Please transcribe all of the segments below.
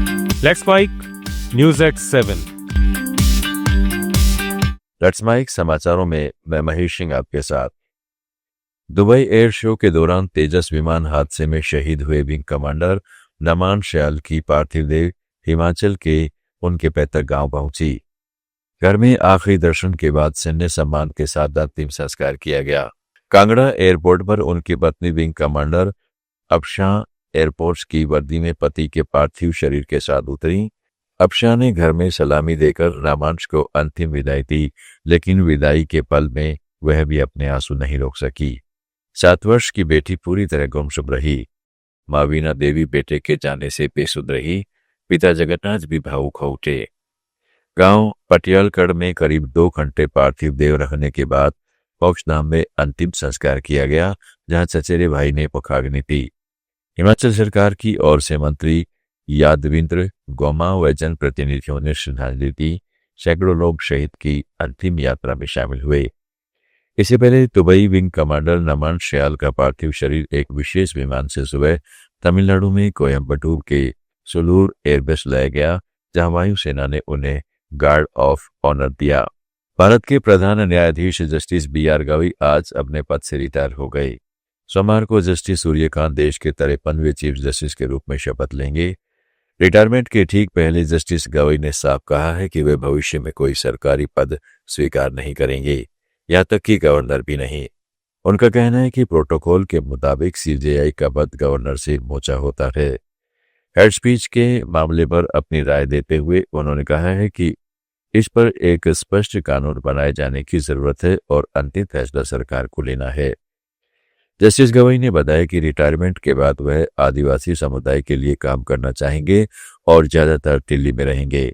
Let's mic news at 7। Let's mic समाचारों में मैं महेश सिंह आपके साथ। दुबई एयर शो के दौरान तेजस विमान हादसे में शहीद हुए विंग कमांडर नमान शयाल की पार्थिव देह हिमाचल के उनके पैतृक गांव पहुंची। घर में आखिरी दर्शन के बाद सैन्य सम्मान के साथ अंतिम संस्कार किया गया। कांगड़ा एयरपोर्ट पर उनकी पत्नी विंग कमांडर अबशां एयरपोर्ट की वर्दी में पति के पार्थिव शरीर के साथ उतरी। अबशां ने घर में सलामी देकर रामांश को अंतिम विदाई दी, लेकिन विदाई के पल में वह भी अपने आंसू नहीं रोक सकी। 7 वर्ष की बेटी पूरी तरह गुमसुम रही। मां वीणा देवी बेटे के जाने से बेसुध रही। पिता जगन्नाथ भी भावुक हो उठे। गांव पटियालगढ़ में करीब 2 घंटे पार्थिव देह रखने के बाद मोक्षधाम में अंतिम संस्कार किया गया, जहां चचेरे भाई ने पुखाग्नि दी। हिमाचल सरकार की ओर से मंत्री यादविंद्र गोमा व जनप्रतिनिधियों ने श्रद्धांजलि दी। सैकड़ों लोग शहीद की अंतिम यात्रा में शामिल हुए। इससे पहले दुबई विंग कमांडर नमान शयाल का पार्थिव शरीर एक विशेष विमान से सुबह तमिलनाडु में कोयम्बटूर के सुलूर एयरबेस लाया गया, जहां वायुसेना ने उन्हें गार्ड ऑफ ऑनर दिया। भारत के प्रधान न्यायाधीश जस्टिस BR गवई आज अपने पद से रिटायर हो गए। सोमवार को जस्टिस सूर्यकांत देश के 53वें चीफ जस्टिस के रूप में शपथ लेंगे। रिटायरमेंट के ठीक पहले जस्टिस गवई ने साफ कहा है कि वे भविष्य में कोई सरकारी पद स्वीकार नहीं करेंगे, यहाँ तक कि गवर्नर भी नहीं। उनका कहना है कि प्रोटोकॉल के मुताबिक CJI का पद गवर्नर से ऊंचा होता है। हेड स्पीच के मामले पर अपनी राय देते हुए उन्होंने कहा है कि इस पर एक स्पष्ट कानून बनाए जाने की जरूरत है और अंतिम फैसला सरकार को लेना है। जस्टिस गवई ने बताया कि रिटायरमेंट के बाद वह आदिवासी समुदाय के लिए काम करना चाहेंगे और ज्यादातर दिल्ली में रहेंगे।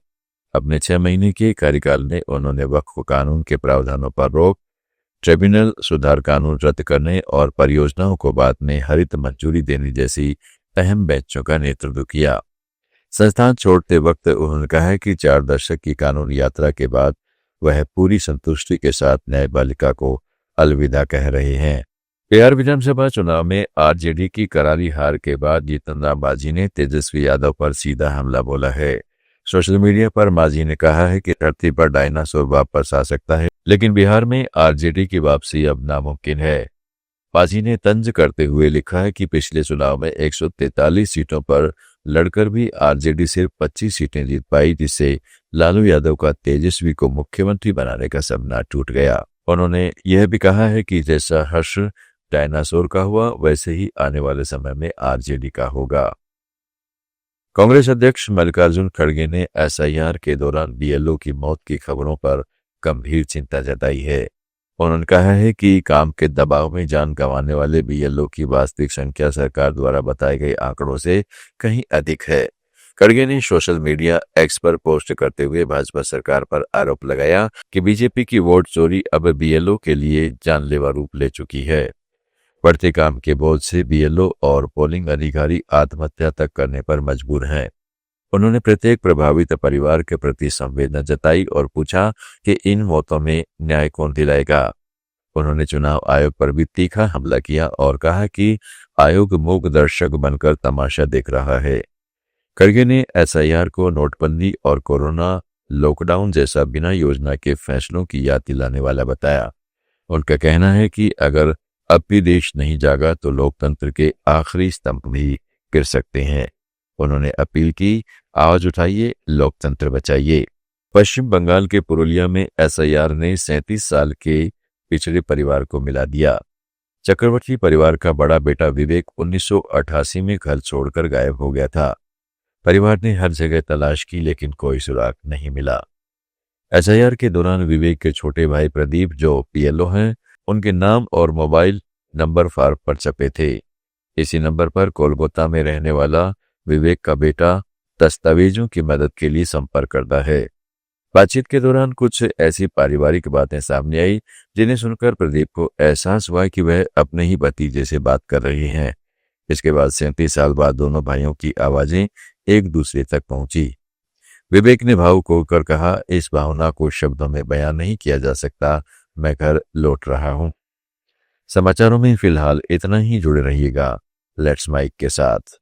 अपने 6 महीने के कार्यकाल में उन्होंने वक्फ कानून के प्रावधानों पर रोक, ट्रिब्यूनल सुधार कानून रद्द करने और परियोजनाओं को बाद में हरित मंजूरी देने जैसी अहम बेंचों का नेतृत्व किया। संस्थान छोड़ते वक्त उन्होंने कहा कि 4 दशक की कानून यात्रा के बाद वह पूरी संतुष्टि के साथ न्यायपालिका को अलविदा कह रहे हैं। बिहार विधानसभा चुनाव में RJD की करारी हार के बाद जीतन राम मांझी ने तेजस्वी यादव पर सीधा हमला बोला है। सोशल मीडिया पर मांझी ने कहा है कि धरती पर डायनासोर वापस आ सकता है, लेकिन बिहार में RJD की वापसी अब नामुमकिन है। मांझी ने तंज करते हुए लिखा है कि पिछले चुनाव में 143 सीटों पर लड़कर भी RJD सिर्फ 25 सीटें जीत पाई, जिससे लालू यादव का तेजस्वी को मुख्यमंत्री बनाने का सपना टूट गया। उन्होंने यह भी कहा है कि जैसा हर्ष डायनासोर का हुआ, वैसे ही आने वाले समय में RJD का होगा। कांग्रेस अध्यक्ष मल्लिकार्जुन खड़गे ने SIR के दौरान BLO की मौत की खबरों पर गंभीर चिंता जताई है। उन्होंने कहा है कि काम के दबाव में जान गंवाने वाले BLO की वास्तविक संख्या सरकार द्वारा बताए गए आंकड़ों से कहीं अधिक है। खड़गे ने सोशल मीडिया X पर पोस्ट करते हुए भाजपा सरकार पर आरोप लगाया कि बीजेपी की वोट चोरी अब BLO के लिए जानलेवा रूप ले चुकी है। बढ़ते काम के बोझ से BLO और पोलिंग अधिकारी आत्महत्या तक करने पर मजबूर हैं। उन्होंने प्रत्येक प्रभावित परिवार के प्रति संवेदना जताई और पूछा कि इन मौतों में न्याय कौन दिलाएगा। उन्होंने चुनाव आयोग पर भी तीखा हमला किया और कहा कि आयोग मूक दर्शक बनकर तमाशा देख रहा है। खड़गे ने SIR को नोटबंदी और कोरोना लॉकडाउन जैसा बिना योजना के फैसलों की याद दिलाने वाला बताया। उनका कहना है कि अगर अब भी देश नहीं जागा तो लोकतंत्र के आखिरी स्तंभ भी गिर सकते हैं। उन्होंने अपील की, आवाज उठाइए, लोकतंत्र बचाइए। पश्चिम बंगाल के पुरुलिया में SIR ने 37 साल के पिछड़े परिवार को मिला दिया। चक्रवर्ती परिवार का बड़ा बेटा विवेक 1988 में घर छोड़कर गायब हो गया था। परिवार ने हर जगह तलाश की, लेकिन कोई सुराग नहीं मिला। SIR के दौरान विवेक के छोटे भाई प्रदीप, जो PLO हैं, उनके नाम और मोबाइल नंबर फार्म पर छपे थे। इसी नंबर पर कोलकाता में रहने वाला विवेक का बेटा दस्तावेजों की मदद के लिए संपर्क करता है। बातचीत के दौरान कुछ ऐसी पारिवारिक बातें सामने आई जिन्हें सुनकर प्रदीप को एहसास हुआ कि वह अपने ही भतीजे से बात कर रहे हैं। इसके बाद 37 साल बाद दोनों भाइयों की आवाजें एक दूसरे तक पहुंची। विवेक ने भावुक होकर कहा, इस भावना को शब्दों में बयान नहीं किया जा सकता, मैं घर लौट रहा हूं। समाचारों में फिलहाल इतना ही। जुड़े रहिएगा लेट्स माइक के साथ।